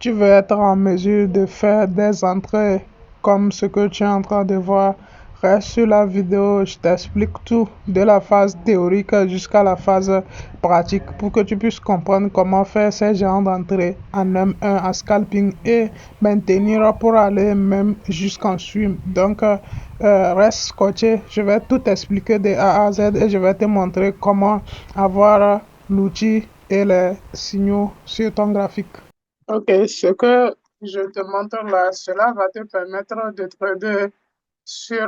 tu veux être en mesure de faire des entrées comme ce que tu es en train de voir, reste sur la vidéo, je t'explique tout, de la phase théorique jusqu'à la phase pratique pour que tu puisses comprendre comment faire ces genres d'entrées en M1, en scalping et maintenir pour aller même jusqu'en swim. Donc, reste scotché, je vais tout expliquer de A à Z et je vais te montrer comment avoir l'outil et les signaux sur ton graphique. Ok, ce que je te montre là, cela va te permettre de trader sur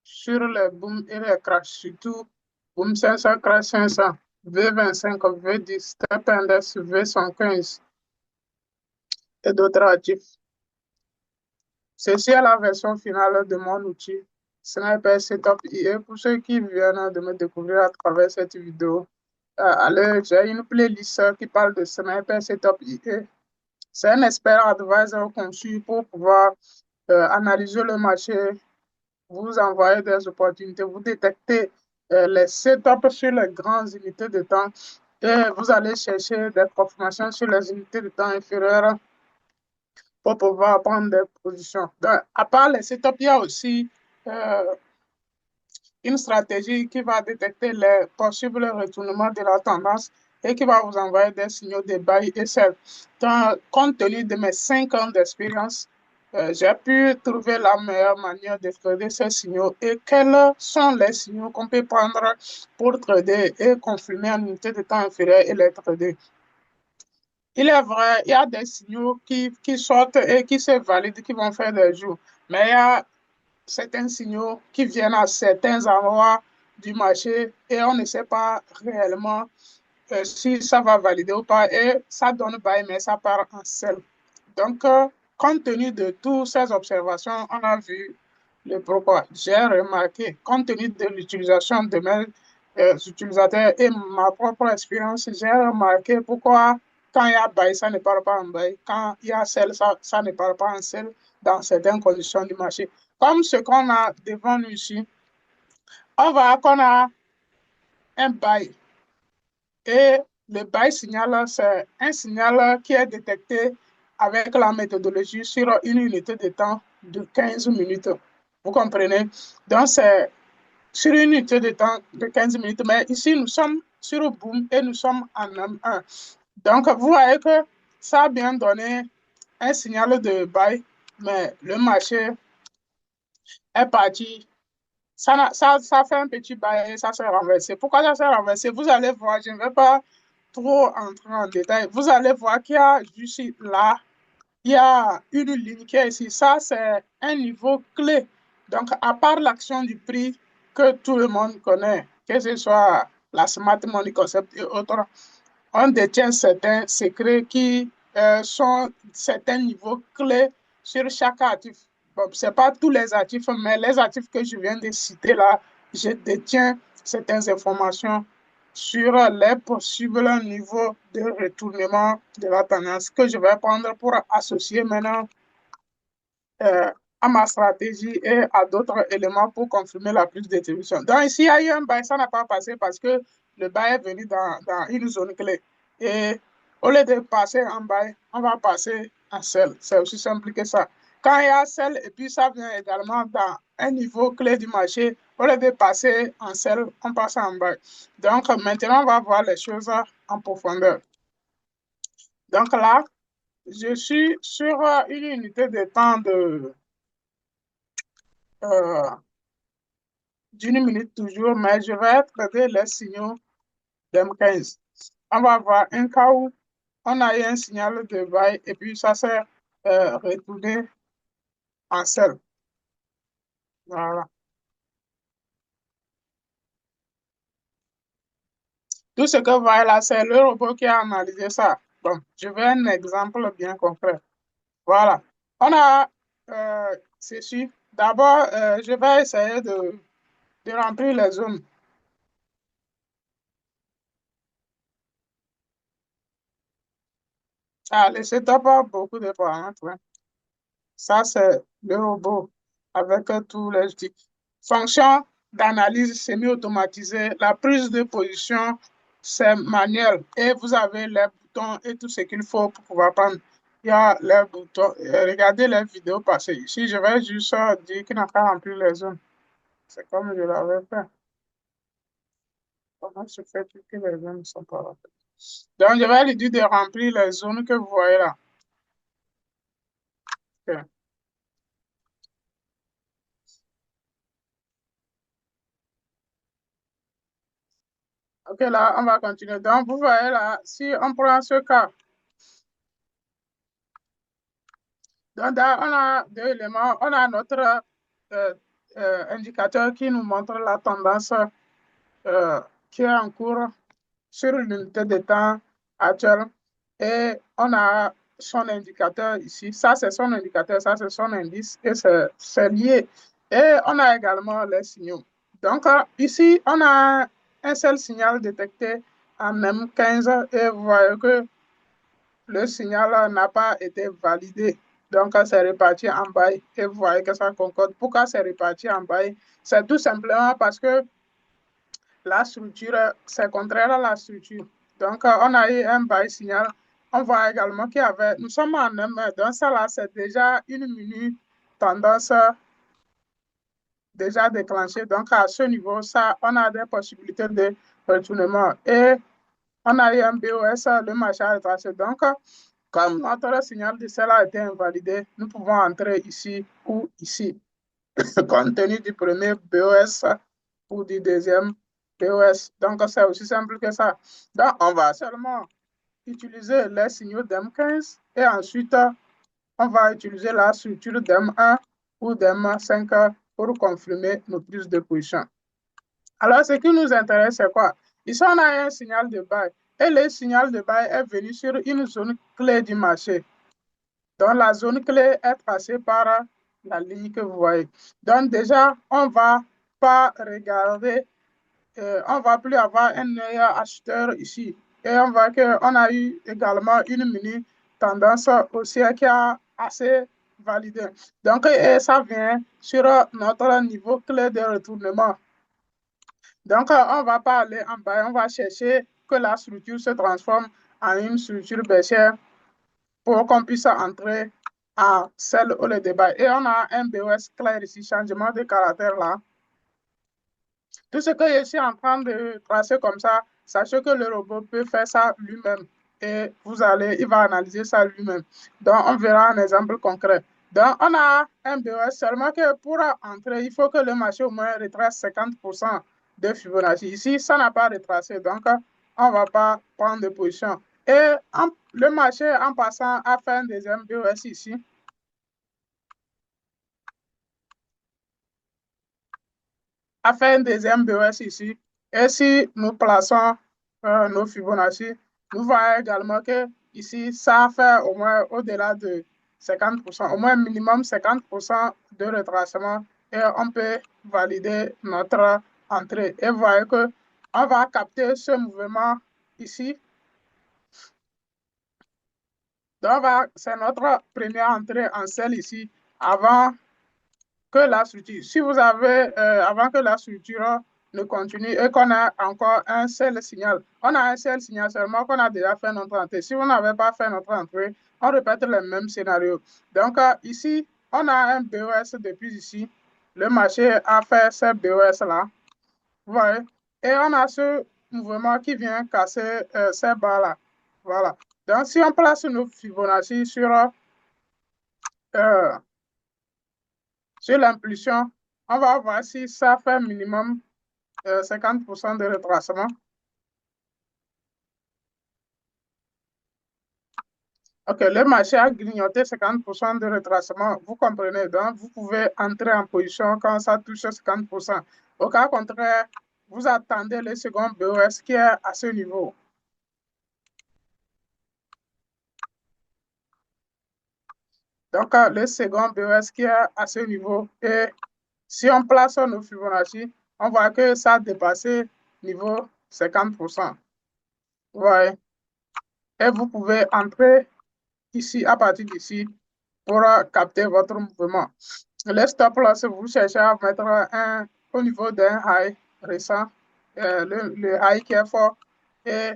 sur les booms et les crash, surtout boom 500, crash 500, V25, V10, Step Index, V115 et d'autres actifs. Ceci est la version finale de mon outil Sniper Setup IE. Pour ceux qui viennent de me découvrir à travers cette vidéo, allez, j'ai une playlist qui parle de Sniper Setup IE. C'est un expert advisor conçu pour pouvoir analyser le marché, vous envoyer des opportunités, vous détecter les setups sur les grandes unités de temps et vous allez chercher des confirmations sur les unités de temps inférieures pour pouvoir prendre des positions. Donc, à part les setups, il y a aussi une stratégie qui va détecter les possibles retournements de la tendance et qui va vous envoyer des signaux de buy et sell. Donc, compte tenu de mes 5 ans d'expérience, j'ai pu trouver la meilleure manière de trader ces signaux et quels sont les signaux qu'on peut prendre pour trader et confirmer en unité de temps inférieure et les trader. Il est vrai, il y a des signaux qui sortent et qui se valident, qui vont faire des jours. Mais il y a certains signaux qui viennent à certains endroits du marché et on ne sait pas réellement si ça va valider ou pas et ça donne buy mais ça part en sell. Donc, compte tenu de toutes ces observations, on a vu le pourquoi. J'ai remarqué, compte tenu de l'utilisation de mes utilisateurs et ma propre expérience, j'ai remarqué pourquoi quand il y a buy, ça ne part pas en buy. Quand il y a sell, ça ne part pas en sell dans certaines conditions du marché. Comme ce qu'on a devant nous ici, on voit qu'on a un buy. Et le buy signal, c'est un signal qui est détecté avec la méthodologie sur une unité de temps de 15 minutes. Vous comprenez? Donc, c'est sur une unité de temps de 15 minutes. Mais ici, nous sommes sur le boom et nous sommes en M1. Donc, vous voyez que ça a bien donné un signal de buy, mais le marché est parti. Ça fait un petit bail et ça s'est renversé. Pourquoi ça s'est renversé? Vous allez voir, je ne vais pas trop entrer en détail. Vous allez voir qu'il y a juste là, il y a une ligne qui est ici. Ça, c'est un niveau clé. Donc, à part l'action du prix que tout le monde connaît, que ce soit la Smart Money Concept et autres, on détient certains secrets qui sont certains niveaux clés sur chaque actif. Bon, ce n'est pas tous les actifs, mais les actifs que je viens de citer là, je détiens certaines informations sur les possibles niveaux de retournement de la tendance que je vais prendre pour associer maintenant euh, à ma stratégie et à d'autres éléments pour confirmer la prise d'exécution. Donc ici, il y a eu un bail, ça n'a pas passé parce que le bail est venu dans une zone clé. Et au lieu de passer en bail, on va passer en sell. C'est aussi simple que ça. Quand il y a sell et puis ça vient également dans un niveau clé du marché, au lieu de passer en sell, on passe en bail. Donc maintenant, on va voir les choses en profondeur. Donc là, je suis sur une unité de temps de euh, d'une minute toujours, mais je vais traiter les signaux d'M15. On va avoir un cas où on a eu un signal de buy et puis ça s'est retourné en sell. Voilà. Tout ce que vous voyez là, c'est le robot qui a analysé ça. Bon, je veux un exemple bien concret. Voilà. On a ceci. D'abord, je vais essayer de remplir les zones. Ah, le setup a beaucoup de paramètres, hein. Ça, c'est le robot avec tous les outils. Fonction d'analyse semi-automatisée. La prise de position, c'est manuel. Et vous avez les boutons boutons et tout ce qu'il faut pour pouvoir prendre. Il y a les boutons. Regardez les vidéos passées. Ici, je vais juste dire qu'il n'a pas rempli les zones. C'est comme je l'avais fait. Comment se fait-il que les zones ne sont pas remplies? Donc, je vais lui dire de remplir les zones que vous voyez là. Ok. Ok, là, on va continuer. Donc, vous voyez là, si on prend ce cas, donc là, on a deux éléments. On a notre euh, indicateur qui nous montre la tendance qui est en cours sur l'unité de temps actuelle. Et on a son indicateur ici. Ça, c'est son indicateur, ça, c'est son indice et c'est lié. Et on a également les signaux. Donc, ici, on a un seul signal détecté en M15 et vous voyez que le signal n'a pas été validé. Donc, c'est réparti en bail et vous voyez que ça concorde. Pourquoi c'est réparti en bail? C'est tout simplement parce que la structure, c'est contraire à la structure. Donc, on a eu un bail signal. On voit également qu'il y avait, nous sommes en M, donc ça là, c'est déjà une minute tendance déjà déclenchée. Donc, à ce niveau, ça, on a des possibilités de retournement. Et on a eu un BOS, le marché a retracé. Donc, comme notre signal de sel a été invalidé, nous pouvons entrer ici ou ici. Compte tenu du premier BOS ou du deuxième BOS. Donc, c'est aussi simple que ça. Donc, on va seulement utiliser les signaux d'M15 et ensuite, on va utiliser la structure d'M1 ou d'M5 pour confirmer nos prises de position. Alors, ce qui nous intéresse, c'est quoi? Ici, on a un signal de bail et le signal de bail est venu sur une zone clé du marché. Donc, la zone clé est tracée par la ligne que vous voyez. Donc, déjà, on ne va pas regarder, on ne va plus avoir un œil acheteur ici. Et on voit qu'on a eu également une mini tendance haussière qui a assez validé. Donc, et ça vient sur notre niveau clé de retournement. Donc, on ne va pas aller en bas, on va chercher que la structure se transforme en une structure baissière pour qu'on puisse entrer à celle où le débat. Et on a un BOS clair ici, changement de caractère là. Tout ce que je suis en train de tracer comme ça, sachez que le robot peut faire ça lui-même. Et il va analyser ça lui-même. Donc, on verra un exemple concret. Donc, on a un BOS, seulement que pour entrer, il faut que le marché au moins retrace 50% de Fibonacci. Ici, ça n'a pas retracé, donc on ne va pas prendre de position. Et le marché, en passant, a fait un deuxième BOS ici. A fait un deuxième BOS ici. Et si nous plaçons nos Fibonacci, nous voyons également que ici, ça fait au moins au-delà de 50%, au moins minimum 50% de retracement et on peut valider notre entrée. Et vous voyez que on va capter ce mouvement ici. Donc, c'est notre première entrée en sel ici avant que la structure. Si vous avez, avant que la structure ne continue et qu'on a encore un seul signal, on a un seul signal seulement qu'on a déjà fait notre entrée. Si vous n'avez pas fait notre entrée, on répète le même scénario. Donc, ici, on a un BOS depuis ici. Le marché a fait ce BOS-là. Vous voyez? Et on a ce mouvement qui vient casser ces barres-là. Voilà. Donc, si on place nos Fibonacci euh, sur l'impulsion, on va voir si ça fait minimum 50% de retracement. OK, le marché a grignoté 50% de retracement. Vous comprenez, donc vous pouvez entrer en position quand ça touche 50%. Au cas contraire, vous attendez le second BOS qui est à ce niveau. Donc, le second BOS qui est à ce niveau. Et si on place nos Fibonacci, on voit que ça a dépassé niveau 50%. Vous voyez? Et vous pouvez entrer ici, à partir d'ici, pour capter votre mouvement. Le stop loss, vous cherchez à mettre un au niveau d'un high récent, le high qui est fort, et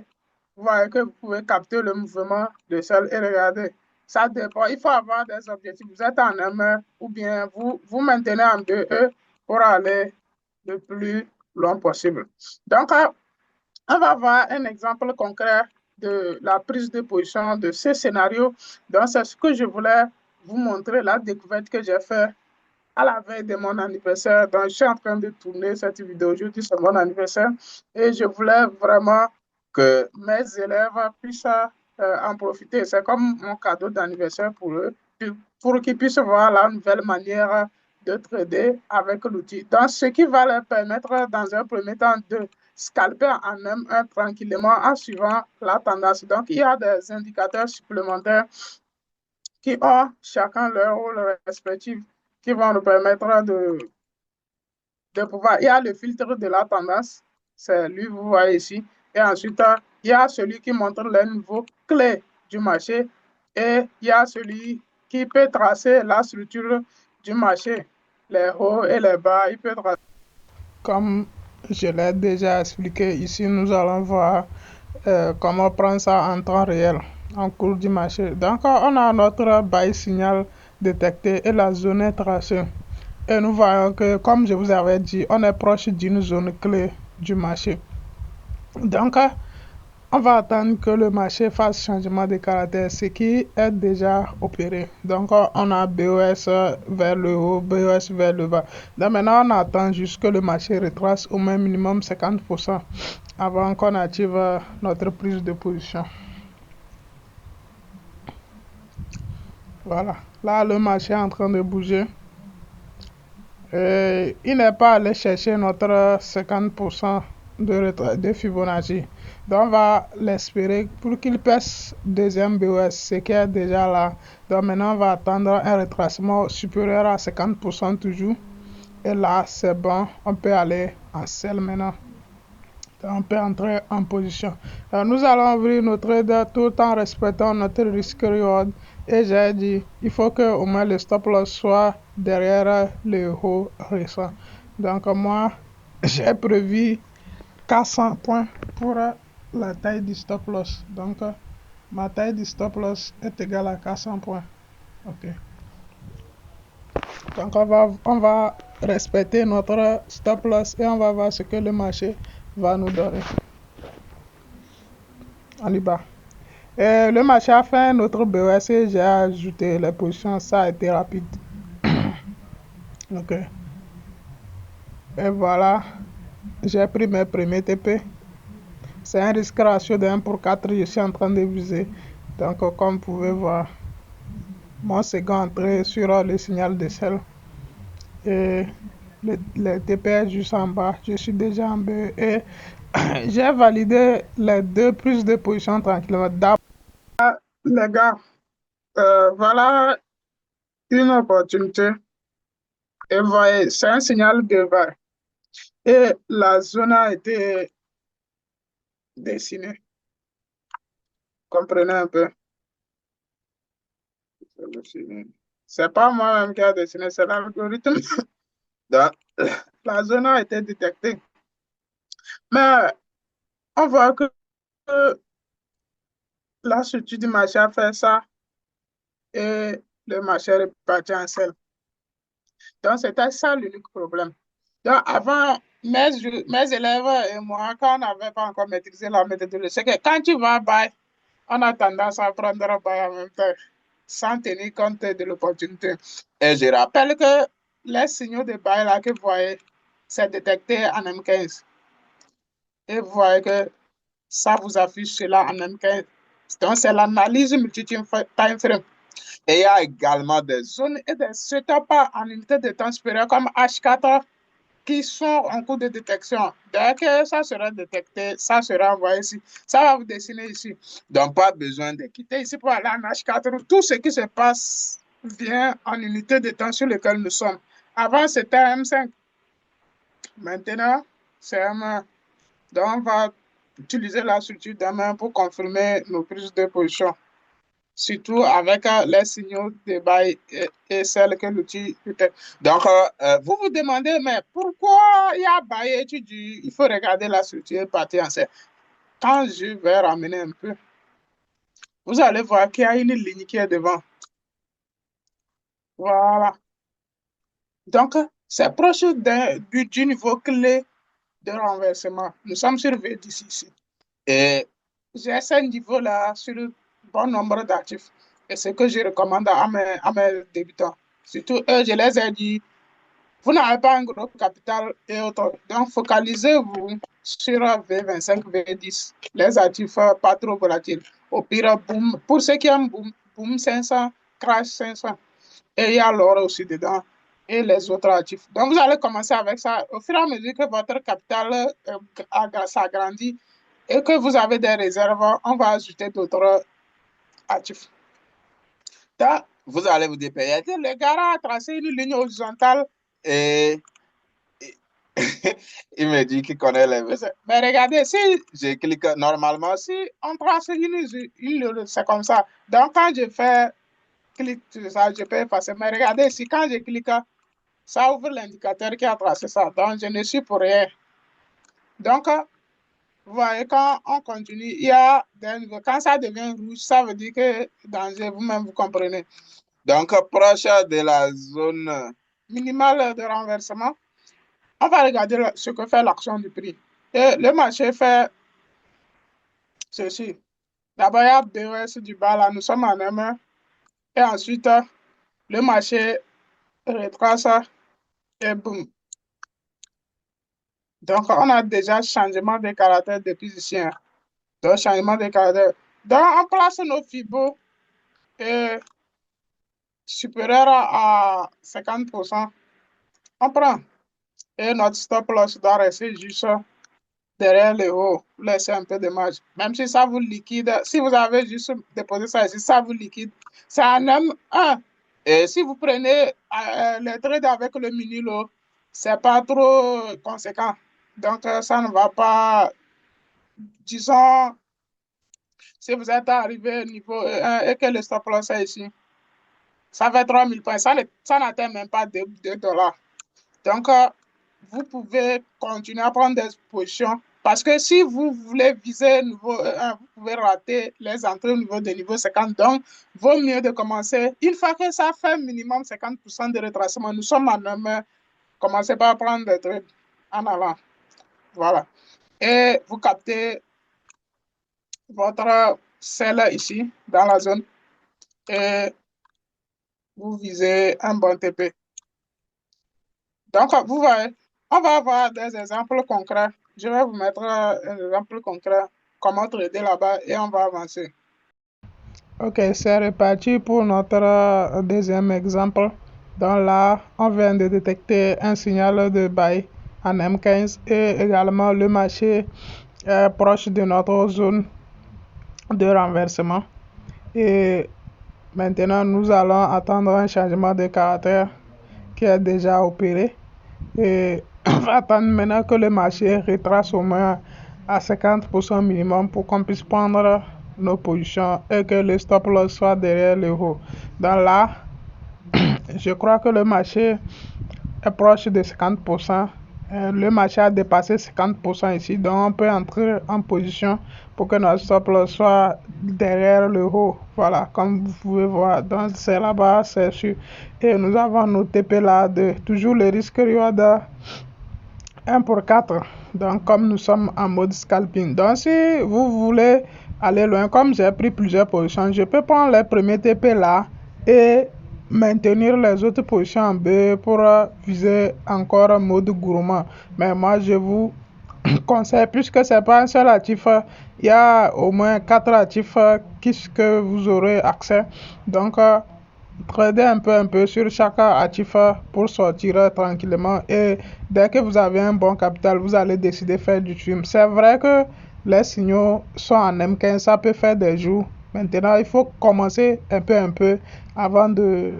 vous voyez que vous pouvez capter le mouvement de selle et regarder. Ça dépend. Il faut avoir des objectifs. Vous êtes en M1 ou bien vous maintenez en 2E pour aller le plus loin possible. Donc, on va voir un exemple concret de la prise de position de ce scénario. Donc, c'est ce que je voulais vous montrer, la découverte que j'ai faite à la veille de mon anniversaire. Donc, je suis en train de tourner cette vidéo. Aujourd'hui, c'est mon anniversaire et je voulais vraiment que mes élèves puissent en profiter. C'est comme mon cadeau d'anniversaire pour eux, pour qu'ils puissent voir la nouvelle manière de trader avec l'outil. Donc, ce qui va leur permettre, dans un premier temps, de scalper en M1 tranquillement en suivant la tendance. Donc, il y a des indicateurs supplémentaires qui ont chacun leur rôle respectif qui vont nous permettre de pouvoir. Il y a le filtre de la tendance, c'est lui, vous voyez ici. Et ensuite, il y a celui qui montre les niveaux clés du marché et il y a celui qui peut tracer la structure du marché, les hauts et les bas. Il peut tracer. Comme je l'ai déjà expliqué ici, nous allons voir comment prendre ça en temps réel en cours du marché. Donc, on a notre buy signal détecté et la zone est tracée. Et nous voyons que, comme je vous avais dit, on est proche d'une zone clé du marché. Donc, on va attendre que le marché fasse changement de caractère, ce qui est déjà opéré. Donc, on a BOS vers le haut, BOS vers le bas. Donc, maintenant, on attend juste que le marché retrace au moins minimum 50% avant qu'on active notre prise de position. Voilà. Là, le marché est en train de bouger. Il n'est pas allé chercher notre 50% de Fibonacci. Donc, on va l'espérer pour qu'il passe deuxième BOS, ce qui est déjà là. Donc, maintenant, on va attendre un retracement supérieur à 50% toujours. Et là, c'est bon. On peut aller en sell maintenant. Donc, on peut entrer en position. Alors, nous allons ouvrir notre trade tout en respectant notre risque reward. Et j'ai dit, il faut que au moins le stop loss soit derrière le haut récent. Donc moi, j'ai prévu 400 points pour la taille du stop loss. Donc ma taille du stop loss est égale à 400 points. Ok. Donc on va respecter notre stop loss et on va voir ce que le marché va nous donner. On y va. Le marché a fait un autre BOS et j'ai ajouté les positions, ça a été rapide. Ok. Et voilà, j'ai pris mes premiers TP. C'est un risque ratio de 1 pour 4, je suis en train de viser. Donc comme vous pouvez voir, mon second entrée sur le signal de sel. Et le TP est juste en bas, je suis déjà en B. Et j'ai validé les deux prises de position tranquillement. Les gars, voilà une opportunité. Et vous voyez, c'est un signal de bas. Et la zone a été dessinée. Comprenez un peu. C'est pas moi-même qui a dessiné, c'est l'algorithme. La zone a été détectée. Mais on voit que la structure du marché a fait ça et le marché est reparti en selle. Donc, c'était ça l'unique problème. Donc, avant, mes élèves et moi, quand on n'avait pas encore maîtrisé la méthodologie, c'est que quand tu vas buy, on a tendance à prendre buy en même temps, sans tenir compte de l'opportunité. Et je rappelle que les signaux de buy là que vous voyez, c'est détecté en M15. Et vous voyez que ça vous affiche cela en M15. Donc, c'est l'analyse multi-time frame. Et il y a également des zones et des setups en unité de temps supérieur comme H4 qui sont en cours de détection. Dès que ça sera détecté, ça sera envoyé ici. Ça va vous dessiner ici. Donc, pas besoin de quitter ici pour aller en H4. Tout ce qui se passe vient en unité de temps sur lequel nous sommes. Avant, c'était M5. Maintenant, c'est M1. Donc, on va utiliser la structure d'M1 pour confirmer nos prises de position. Surtout avec les signaux de bail et celles que l'outil détecte. Donc, vous vous demandez, mais pourquoi il y a bail et tu dis, il faut regarder la structure partie en C. quand je vais ramener un peu, vous allez voir qu'il y a une ligne qui est devant. Voilà. Donc, c'est proche du niveau clé de renversement. Nous sommes sur V10 ici. Et j'ai ce niveau-là sur bon nombre d'actifs. Et ce que je recommande à mes débutants. Surtout eux, je les ai dit, vous n'avez pas un gros capital et autres. Donc, focalisez-vous sur V25, V10, les actifs pas trop volatiles. Au pire, boom. Pour ceux qui aiment boom, boom 500, crash 500. Et il y a l'or aussi dedans et les autres actifs. Donc, vous allez commencer avec ça. Au fur et à mesure que votre capital s'agrandit et que vous avez des réserves, on va ajouter d'autres actifs. Donc, vous allez vous dépayer. Le gars a tracé une ligne horizontale et il me dit qu'il connaît les versets. Mais regardez, si je clique normalement, si on trace une ligne, c'est comme ça. Donc, quand je fais clic sur ça, je peux effacer. Mais regardez, si quand je clique, ça ouvre l'indicateur qui a tracé ça. Donc, je ne suis pour rien. Donc, vous voyez, quand on continue, il y a des niveaux. Quand ça devient rouge, ça veut dire que danger, vous-même, vous comprenez. Donc, proche de la zone minimale de renversement, on va regarder ce que fait l'action du prix. Et le marché fait ceci. D'abord, il y a BOS du bas, là, nous sommes en M1. Et ensuite, le marché retrace et boum. Donc, on a déjà changement de caractère depuis ici. Hein. Donc, changement de caractère. Donc, on place nos fibos supérieurs à 50%. On prend. Et notre stop loss doit rester juste derrière le haut. Laissez un peu de marge. Même si ça vous liquide, si vous avez juste déposé ça ici, ça vous liquide. C'est un M1. Et si vous prenez les trades avec le mini lot, c'est pas trop conséquent. Donc, ça ne va pas, disons, si vous êtes arrivé au niveau 1 et que le stop loss est ici, ça fait 3000 points. Ça n'atteint même pas 2 $. Donc, vous pouvez continuer à prendre des positions parce que si vous voulez viser niveau 1, vous pouvez rater les entrées au niveau de niveau 50. Donc, vaut mieux de commencer. Une fois que ça fait minimum 50% de retracement, nous sommes en homme. Commencez par prendre des trades en avant. Voilà. Et vous captez votre sel ici dans la zone et vous visez un bon TP. Donc, vous voyez, on va avoir des exemples concrets. Je vais vous mettre un exemple concret, comment trader là-bas et on va avancer. Ok, c'est reparti pour notre deuxième exemple. Donc là, on vient de détecter un signal de buy en M15 et également le marché est proche de notre zone de renversement. Et maintenant, nous allons attendre un changement de caractère qui est déjà opéré. Et on va attendre maintenant que le marché retrace au moins à 50% minimum pour qu'on puisse prendre nos positions et que le stop loss soit derrière le haut. Donc là, je crois que le marché est proche de 50%. Le marché a dépassé 50% ici, donc on peut entrer en position pour que notre stop loss soit derrière le haut. Voilà, comme vous pouvez voir, donc c'est là-bas, c'est sûr. Et nous avons nos TP là de toujours le risque reward 1 pour 4. Donc, comme nous sommes en mode scalping. Donc, si vous voulez aller loin, comme j'ai pris plusieurs positions, je peux prendre les premiers TP là et maintenir les autres positions en B pour viser encore un mode gourmand. Mais moi, je vous conseille, puisque c'est pas un seul actif, il y a au moins 4 actifs que vous aurez accès. Donc, trader un peu sur chaque actif pour sortir tranquillement et dès que vous avez un bon capital, vous allez décider de faire du swim. C'est vrai que les signaux sont en M15, ça peut faire des jours. Maintenant, il faut commencer un peu avant de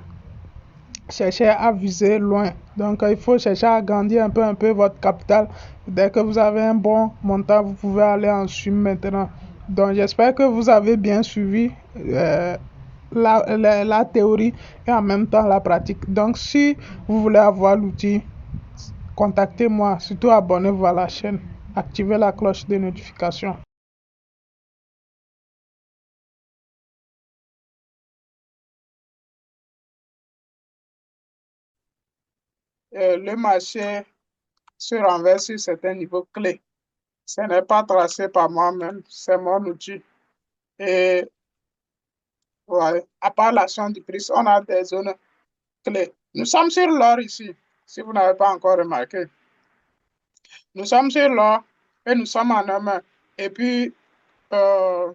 chercher à viser loin. Donc, il faut chercher à agrandir un peu votre capital. Dès que vous avez un bon montant, vous pouvez aller en swim maintenant. Donc, j'espère que vous avez bien suivi la théorie et en même temps la pratique. Donc, si vous voulez avoir l'outil, contactez-moi. Surtout, abonnez-vous à la chaîne. Activez la cloche de notification. le marché se renverse sur certains niveaux clés. Ce n'est pas tracé par moi-même, c'est mon outil. Et ouais, à part l'action du prix, on a des zones clés. Nous sommes sur l'or ici, si vous n'avez pas encore remarqué. Nous sommes sur l'or et nous sommes en main. Et puis, euh,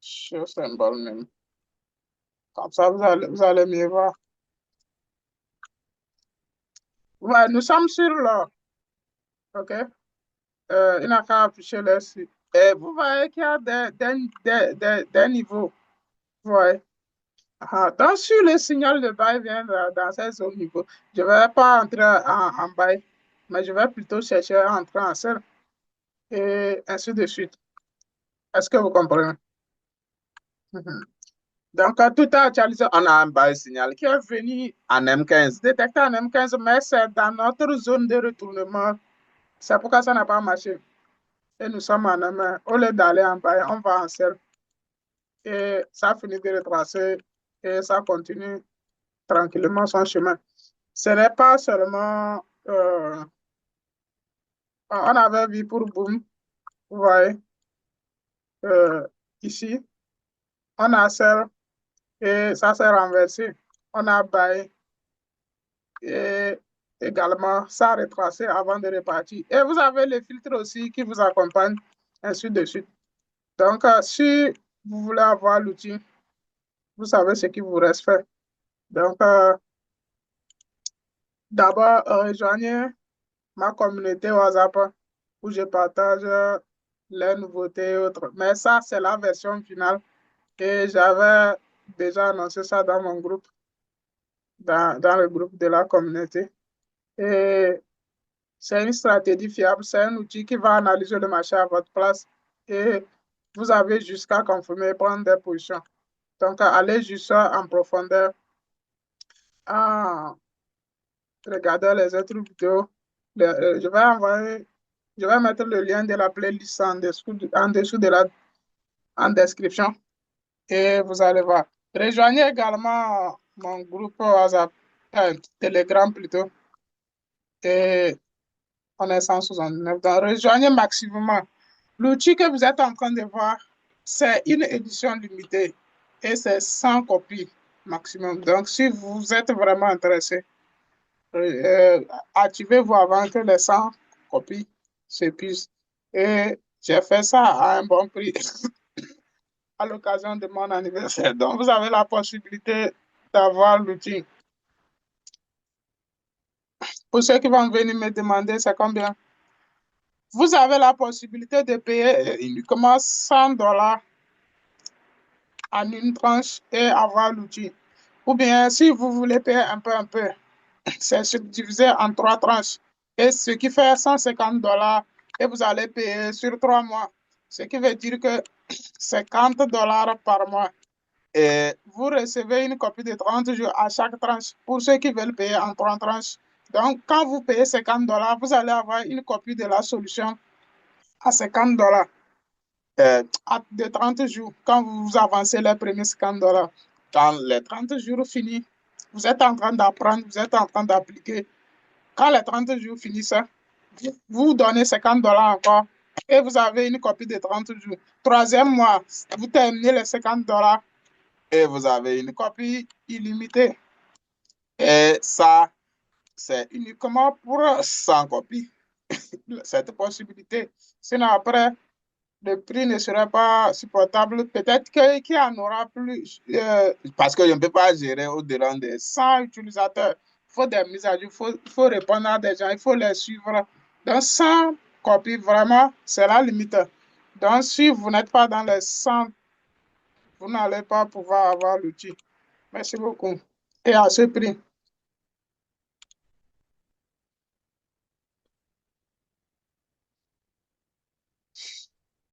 ce symbole même. Comme ça, vous allez mieux voir. Ouais, nous sommes sur l'or. OK? Il n'a qu'à afficher là dessus. Et vous voyez qu'il y a des niveaux. Ouais. Ah, donc, sur le signal de bail vient dans ces zones niveau, je ne vais pas entrer en bail, mais je vais plutôt chercher à entrer en selle et ainsi de suite. Est-ce que vous comprenez? Mhm. Donc, tout est actualisé. On a un bail signal qui est venu en M15, détecté en M15, mais c'est dans notre zone de retournement. C'est pourquoi ça n'a pas marché. Et nous sommes en M1. Au lieu d'aller en bail, on va en selle. Et ça finit de retracer et ça continue tranquillement son chemin. Ce n'est pas seulement, on avait vu pour Boom, vous voyez, euh, ici, on a celle et ça s'est renversé. On a bail et également ça a retracé avant de repartir. Et vous avez les filtres aussi qui vous accompagnent, ainsi de suite. Donc, si vous voulez avoir l'outil, vous savez ce qu'il vous reste faire. Donc, d'abord, rejoignez ma communauté WhatsApp où je partage les nouveautés et autres. Mais ça, c'est la version finale et j'avais déjà annoncé ça dans mon groupe, dans le groupe de la communauté. Et c'est une stratégie fiable, c'est un outil qui va analyser le marché à votre place et vous avez jusqu'à confirmer, prendre des positions. Donc, allez juste en profondeur en regardant les autres vidéos. Je vais mettre le lien de la playlist en dessous de en description et vous allez voir. Rejoignez également mon groupe WhatsApp, Telegram plutôt, et on est 169. Donc, rejoignez maximum. L'outil que vous êtes en train de voir, c'est une édition limitée et c'est 100 copies maximum. Donc, si vous êtes vraiment intéressé, activez-vous avant que les 100 copies s'épuisent. Et j'ai fait ça à un bon prix à l'occasion de mon anniversaire. Donc, vous avez la possibilité d'avoir l'outil. Pour ceux qui vont venir me demander, c'est combien? Vous avez la possibilité de payer uniquement $100 en une tranche et avoir l'outil. Ou bien, si vous voulez payer un peu, c'est subdivisé en trois tranches. Et ce qui fait $150 et vous allez payer sur 3 mois. Ce qui veut dire que $50 par mois. Et vous recevez une copie de 30 jours à chaque tranche pour ceux qui veulent payer en trois tranches. Donc, quand vous payez $50, vous allez avoir une copie de la solution à $50 de 30 jours quand vous avancez les premiers $50. Quand les 30 jours finissent, vous êtes en train d'apprendre, vous êtes en train d'appliquer. Quand les 30 jours finissent, vous donnez $50 encore et vous avez une copie de 30 jours. Troisième mois, vous terminez les $50 et vous avez une copie illimitée. Et ça, c'est uniquement pour 100 copies, cette possibilité. Sinon, après, le prix ne serait pas supportable. Peut-être qu'il y en aura plus, parce que je ne peux pas gérer au-delà de 100 utilisateurs. Il faut des mises à jour, il faut répondre à des gens, il faut les suivre. Donc, 100 copies, vraiment, c'est la limite. Donc, si vous n'êtes pas dans les 100, vous n'allez pas pouvoir avoir l'outil. Merci beaucoup. Et à ce prix.